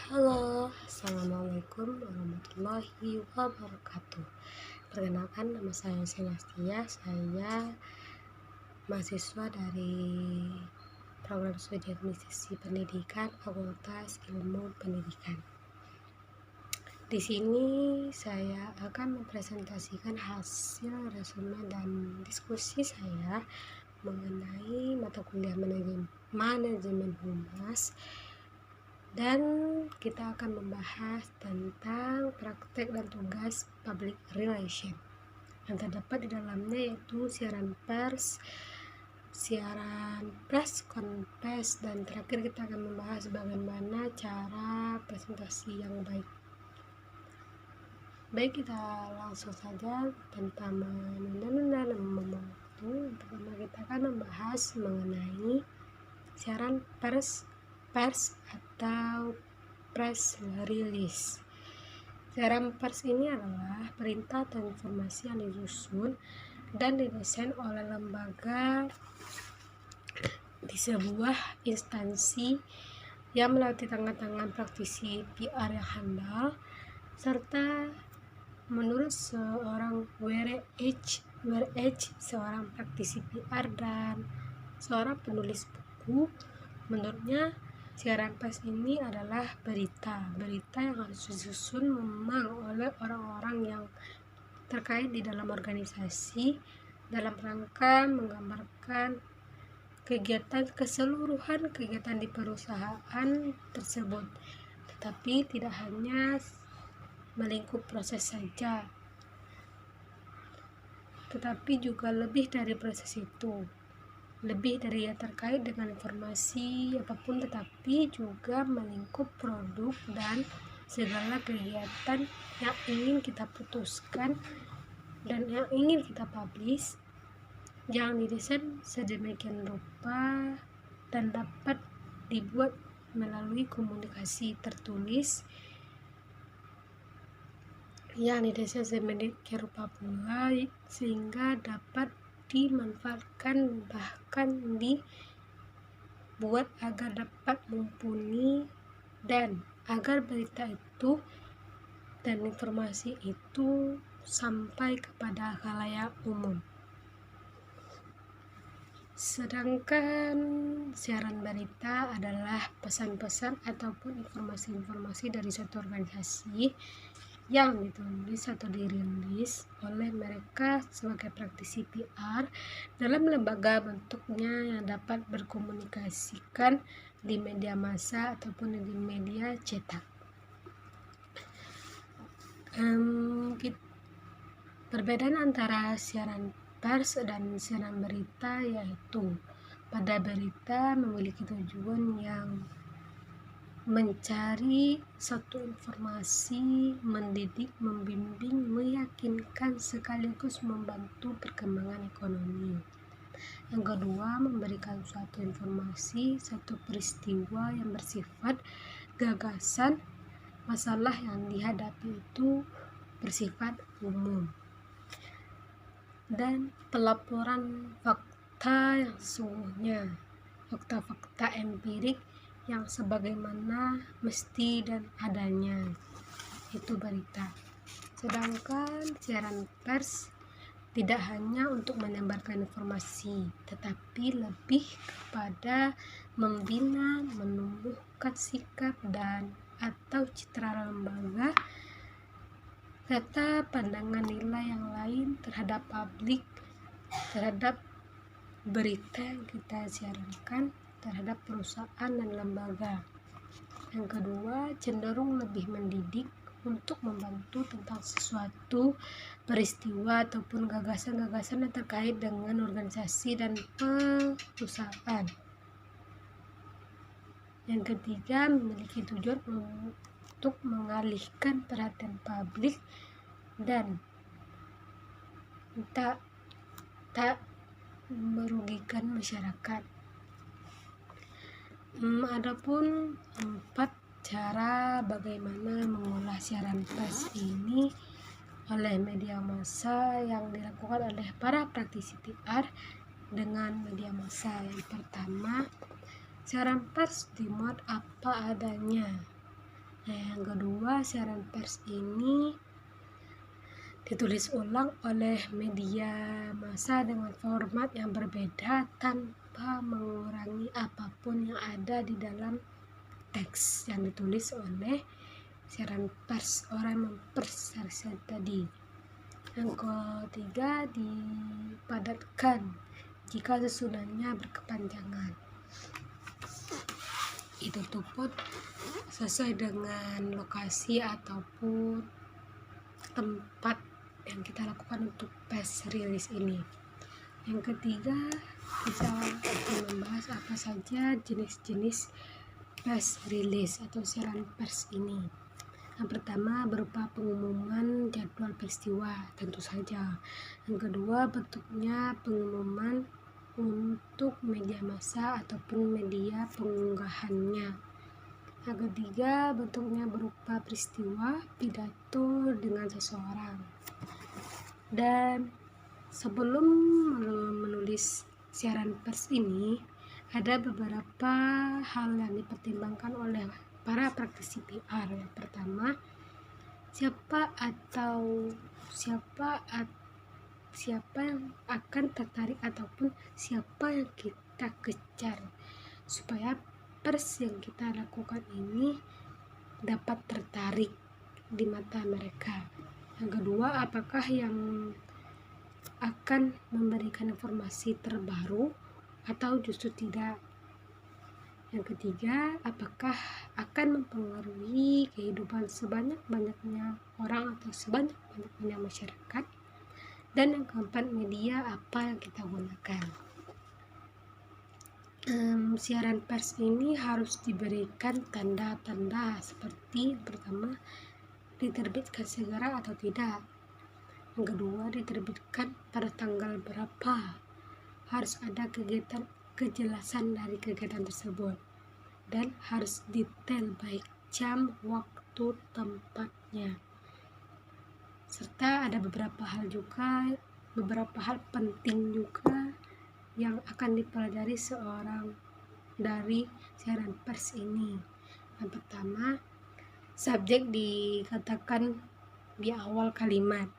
Halo, Assalamualaikum warahmatullahi wabarakatuh. Perkenalkan, nama saya Senastia. Saya mahasiswa dari program studi administrasi pendidikan Fakultas Ilmu Pendidikan. Di sini saya akan mempresentasikan hasil resume dan diskusi saya mengenai mata kuliah manajemen humas. Dan kita akan membahas tentang praktek dan tugas public relation yang terdapat di dalamnya, yaitu siaran pers, konfes, dan terakhir kita akan membahas bagaimana cara presentasi yang baik. Baik, kita langsung saja tanpa menunda-nunda dan membuang waktu. Pertama kita akan membahas mengenai siaran pers atau press release. Siaran pers ini adalah perintah atau informasi yang disusun dan didesain oleh lembaga di sebuah instansi yang melalui tangan-tangan praktisi PR yang handal, serta menurut seorang WRH, seorang praktisi PR dan seorang penulis buku, menurutnya siaran pers ini adalah berita yang harus disusun memang oleh orang-orang yang terkait di dalam organisasi dalam rangka menggambarkan keseluruhan kegiatan di perusahaan tersebut, tetapi tidak hanya melingkup proses saja, tetapi juga lebih dari proses itu, lebih dari yang terkait dengan informasi apapun, tetapi juga melingkup produk dan segala kegiatan yang ingin kita putuskan dan yang ingin kita publish, yang didesain sedemikian rupa dan dapat dibuat melalui komunikasi tertulis yang didesain sedemikian rupa pula sehingga dapat dimanfaatkan, bahkan dibuat agar dapat mumpuni dan agar berita itu dan informasi itu sampai kepada khalayak umum. Sedangkan siaran berita adalah pesan-pesan ataupun informasi-informasi dari suatu organisasi yang ditulis atau dirilis oleh mereka sebagai praktisi PR dalam lembaga bentuknya yang dapat berkomunikasikan di media massa ataupun di media cetak. Perbedaan antara siaran pers dan siaran berita yaitu pada berita memiliki tujuan yang mencari satu informasi, mendidik, membimbing, meyakinkan, sekaligus membantu perkembangan ekonomi. Yang kedua, memberikan suatu informasi, satu peristiwa yang bersifat gagasan, masalah yang dihadapi itu bersifat umum, dan pelaporan fakta yang sesungguhnya, fakta-fakta empirik yang sebagaimana mesti dan adanya, itu berita. Sedangkan siaran pers tidak hanya untuk menyebarkan informasi, tetapi lebih kepada membina, menumbuhkan sikap dan atau citra lembaga serta pandangan nilai yang lain terhadap publik, terhadap berita yang kita siarkan, terhadap perusahaan dan lembaga. Yang kedua, cenderung lebih mendidik untuk membantu tentang sesuatu peristiwa ataupun gagasan-gagasan yang terkait dengan organisasi dan perusahaan. Yang ketiga, memiliki tujuan untuk mengalihkan perhatian publik dan tak merugikan masyarakat. Adapun 4 cara bagaimana mengolah siaran pers ini oleh media massa yang dilakukan oleh para praktisi PR dengan media massa. Yang pertama, siaran pers dimuat apa adanya. Nah, yang kedua, siaran pers ini ditulis ulang oleh media massa dengan format yang berbeda tanpa mengurangi apapun yang ada di dalam teks yang ditulis oleh siaran pers, orang yang mempersarikan tadi. Yang ketiga, dipadatkan jika susunannya berkepanjangan. Itu pun sesuai dengan lokasi ataupun tempat yang kita lakukan untuk press release ini. Yang ketiga, kita akan membahas apa saja jenis-jenis press release atau siaran pers ini. Yang pertama berupa pengumuman jadwal peristiwa, tentu saja. Yang kedua, bentuknya pengumuman untuk media massa ataupun media pengunggahannya. Yang ketiga, bentuknya berupa peristiwa, pidato dengan seseorang. Dan sebelum menulis siaran pers ini, ada beberapa hal yang dipertimbangkan oleh para praktisi PR. Yang pertama, siapa yang akan tertarik ataupun siapa yang kita kejar supaya pers yang kita lakukan ini dapat tertarik di mata mereka. Yang kedua, apakah yang akan memberikan informasi terbaru atau justru tidak. Yang ketiga, apakah akan mempengaruhi kehidupan sebanyak-banyaknya orang atau sebanyak-banyaknya masyarakat. Dan yang keempat, media apa yang kita gunakan. Siaran pers ini harus diberikan tanda-tanda seperti yang pertama, diterbitkan segera atau tidak. Yang kedua, diterbitkan pada tanggal berapa. Harus ada kejelasan dari kegiatan tersebut dan harus detail baik jam, waktu, tempatnya. Serta ada beberapa hal penting juga yang akan dipelajari seorang dari siaran pers ini. Yang pertama, subjek dikatakan di awal kalimat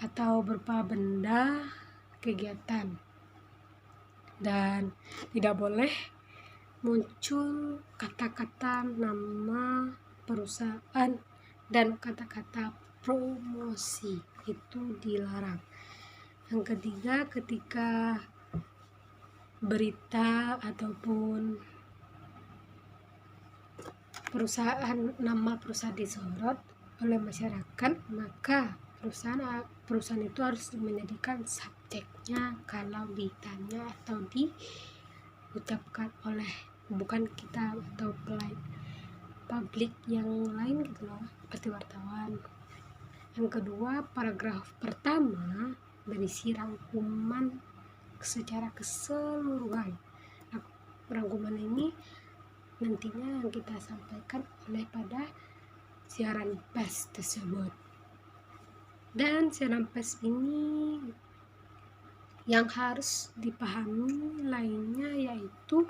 atau berupa benda, kegiatan, dan tidak boleh muncul kata-kata nama perusahaan dan kata-kata promosi, itu dilarang. Yang ketiga, ketika berita ataupun nama perusahaan disorot oleh masyarakat, maka perusahaan itu harus menyediakan subjeknya kalau ditanya atau diucapkan oleh bukan kita atau publik yang lain gitu loh, seperti wartawan. Yang kedua, paragraf pertama berisi rangkuman secara keseluruhan. Rangkuman ini nantinya yang kita sampaikan oleh pada siaran pers tersebut. Dan siaran pers ini yang harus dipahami lainnya yaitu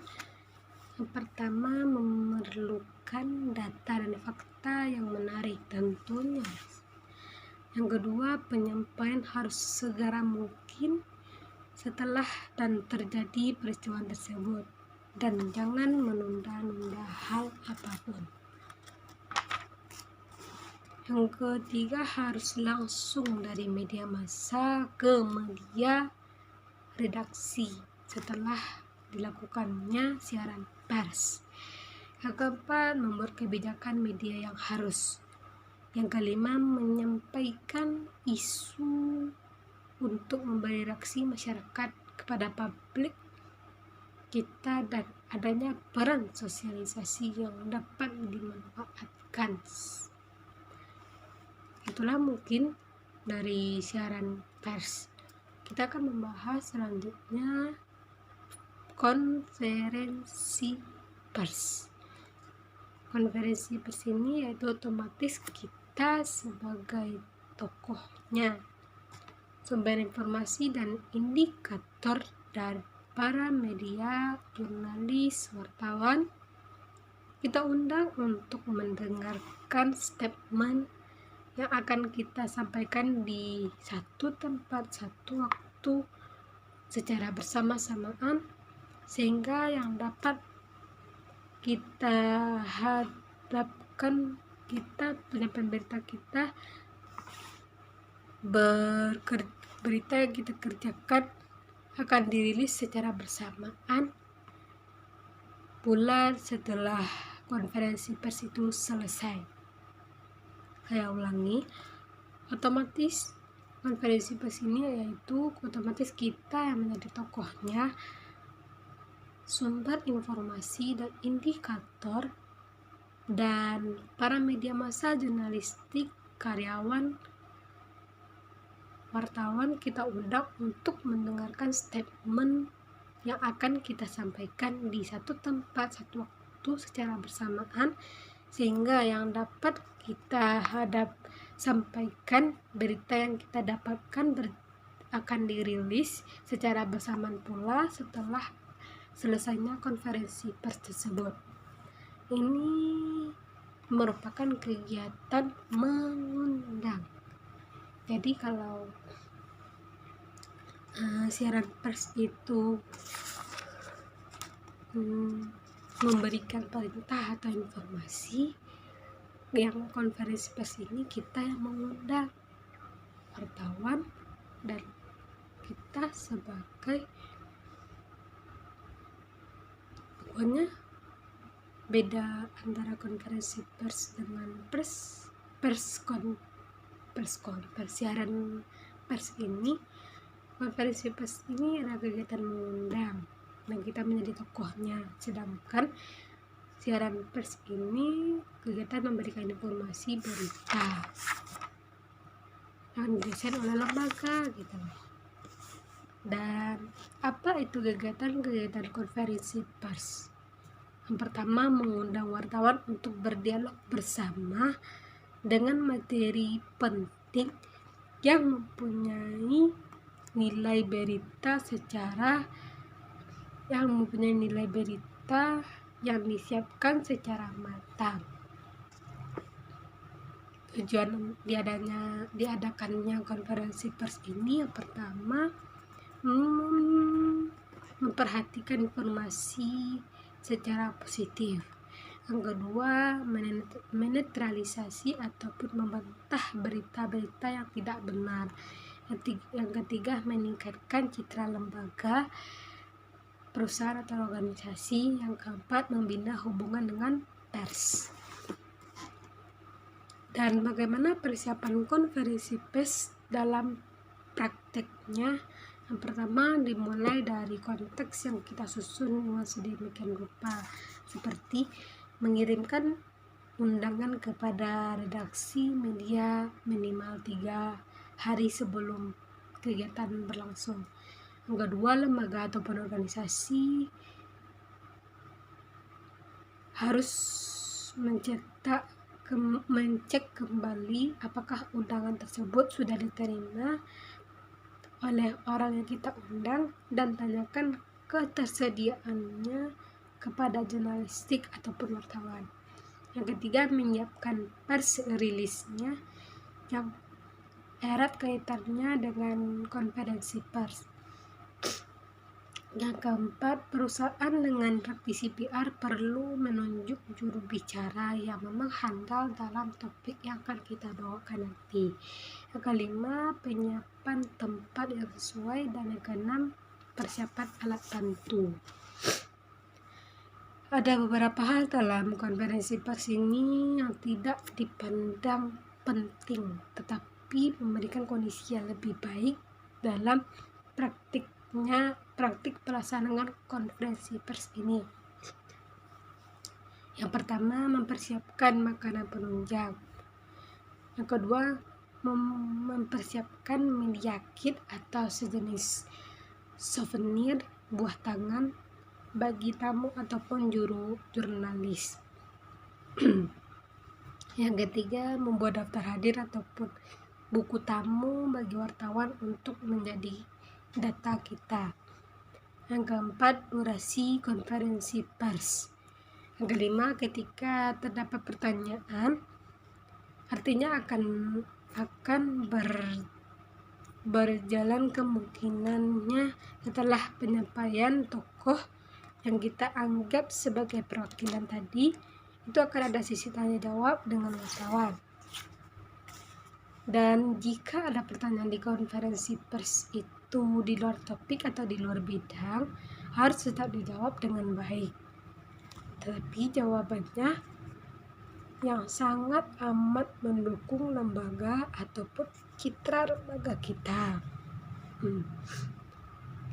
yang pertama, memerlukan data dan fakta yang menarik tentunya. Yang kedua, penyampaian harus segera mungkin setelah dan terjadi peristiwa tersebut dan jangan menunda-nunda hal apapun. Yang ketiga, harus langsung dari media massa ke media redaksi setelah dilakukannya siaran pers. Yang keempat, membuat kebijakan media yang harus. Yang kelima, menyampaikan isu untuk memberi reaksi masyarakat kepada publik kita dan adanya peran sosialisasi yang dapat dimanfaatkan. Itulah mungkin dari siaran pers. Kita akan membahas selanjutnya konferensi pers. Konferensi pers ini yaitu otomatis kita sebagai tokohnya, sumber informasi dan indikator dari para media, jurnalis, wartawan kita undang untuk mendengarkan statement yang akan kita sampaikan di satu tempat, satu waktu, secara bersama-samaan, sehingga yang dapat kita hadapkan, kita pemberita kita, berita yang kita kerjakan akan dirilis secara bersamaan pula setelah konferensi pers itu selesai. Saya ulangi, otomatis konferensi pers ini yaitu otomatis kita yang menjadi tokohnya, sumber informasi dan indikator, dan para media massa, jurnalistik, karyawan, wartawan kita undang untuk mendengarkan statement yang akan kita sampaikan di satu tempat, satu waktu, secara bersamaan, sehingga yang dapat kita sampaikan, berita yang kita dapatkan akan dirilis secara bersamaan pula setelah selesainya konferensi pers tersebut. Ini merupakan kegiatan mengundang. Jadi kalau siaran pers itu memberikan perintah atau informasi, yang konferensi pers ini kita yang mengundang wartawan, dan kita sebagai, pokoknya beda antara konferensi pers dengan siaran pers ini. Konferensi pers ini adalah kegiatan mengundang dan kita menjadi tokohnya, sedangkan siaran pers ini kegiatan memberikan informasi, berita yang didesain oleh lembaga gitu. Dan apa itu kegiatan konferensi pers? Yang pertama, mengundang wartawan untuk berdialog bersama dengan materi penting yang mempunyai nilai berita yang disiapkan secara matang. Tujuan diadakannya konferensi pers ini, yang pertama, memperhatikan informasi secara positif. Yang kedua, menetralisasi ataupun membantah berita-berita yang tidak benar. Yang ketiga, meningkatkan citra lembaga, perusahaan atau organisasi. Yang keempat, membina hubungan dengan pers. Dan bagaimana persiapan konferensi pers dalam prakteknya? Yang pertama, dimulai dari konteks yang kita susun dengan sedemikian rupa, seperti mengirimkan undangan kepada redaksi media minimal 3 hari sebelum kegiatan berlangsung. Yang kedua, lembaga ataupun organisasi harus mencek kembali apakah undangan tersebut sudah diterima oleh orang yang kita undang, dan tanyakan ketersediaannya kepada jurnalistik ataupun wartawan. Yang ketiga, menyiapkan press release-nya yang erat kaitannya dengan konferensi pers. Yang keempat, perusahaan dengan praktisi PR perlu menunjuk juru bicara yang memang handal dalam topik yang akan kita bawakan nanti. Yang kelima, penyiapan tempat yang sesuai, dan yang keenam, persiapan alat bantu. Ada beberapa hal dalam konferensi pers ini yang tidak dipandang penting, tetapi memberikan kondisi yang lebih baik dalam praktik pelaksanaan konferensi pers ini. Yang pertama, mempersiapkan makanan penunjang. Yang kedua, mempersiapkan media kit atau sejenis souvenir buah tangan bagi tamu ataupun jurnalis. Yang ketiga, membuat daftar hadir ataupun buku tamu bagi wartawan untuk menjadi data kita. Yang keempat, durasi konferensi pers. Yang kelima, ketika terdapat pertanyaan, artinya akan berjalan kemungkinannya setelah penyampaian tokoh yang kita anggap sebagai perwakilan tadi, itu akan ada sesi tanya jawab dengan wartawan. Dan jika ada pertanyaan di konferensi pers itu di luar topik atau di luar bidang, harus tetap dijawab dengan baik. Tapi jawabannya yang sangat amat mendukung lembaga ataupun citra lembaga kita.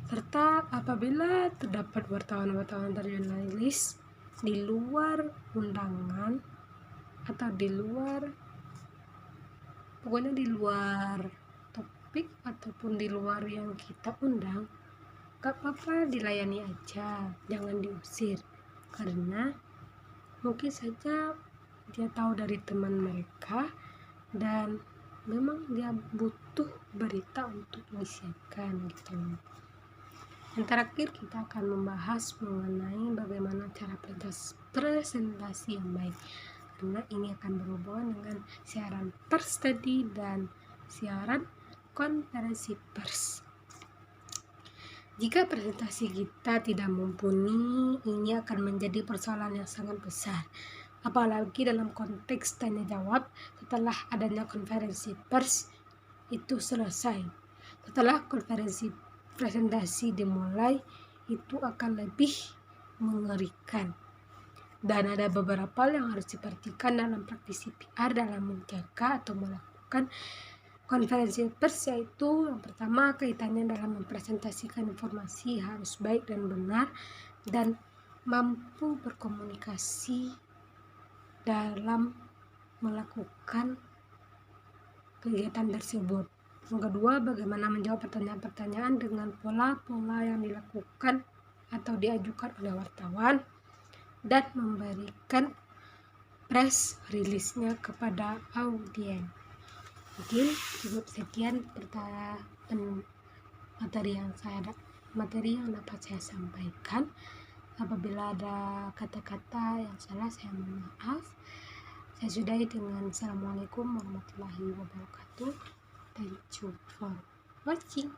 Serta apabila terdapat wartawan-wartawan atau jurnalis di luar undangan atau di luar topik ataupun di luar yang kita undang, gak apa-apa, dilayani aja, jangan diusir, karena mungkin saja dia tahu dari teman mereka dan memang dia butuh berita untuk disiarkan gitu. Yang terakhir, kita akan membahas mengenai bagaimana cara presentasi yang baik, karena ini akan berhubungan dengan siaran pers tadi dan siaran konferensi pers. Jika presentasi kita tidak mumpuni, ini akan menjadi persoalan yang sangat besar, apalagi dalam konteks tanya jawab setelah adanya konferensi pers itu selesai. Setelah konferensi presentasi dimulai, itu akan lebih mengerikan. Dan ada beberapa hal yang harus diperhatikan dalam praktisi PR dalam menjaga atau melakukan konferensi pers, yaitu yang pertama, kaitannya dalam mempresentasikan informasi harus baik dan benar dan mampu berkomunikasi dalam melakukan kegiatan tersebut. Yang kedua, bagaimana menjawab pertanyaan-pertanyaan dengan pola-pola yang dilakukan atau diajukan oleh wartawan dan memberikan press release-nya kepada audiens. Mungkin cukup sekian materi yang dapat saya sampaikan. Apabila ada kata-kata yang salah, saya mohon maaf. Saya sudahi dengan Assalamualaikum warahmatullahi wabarakatuh. Thank you for watching.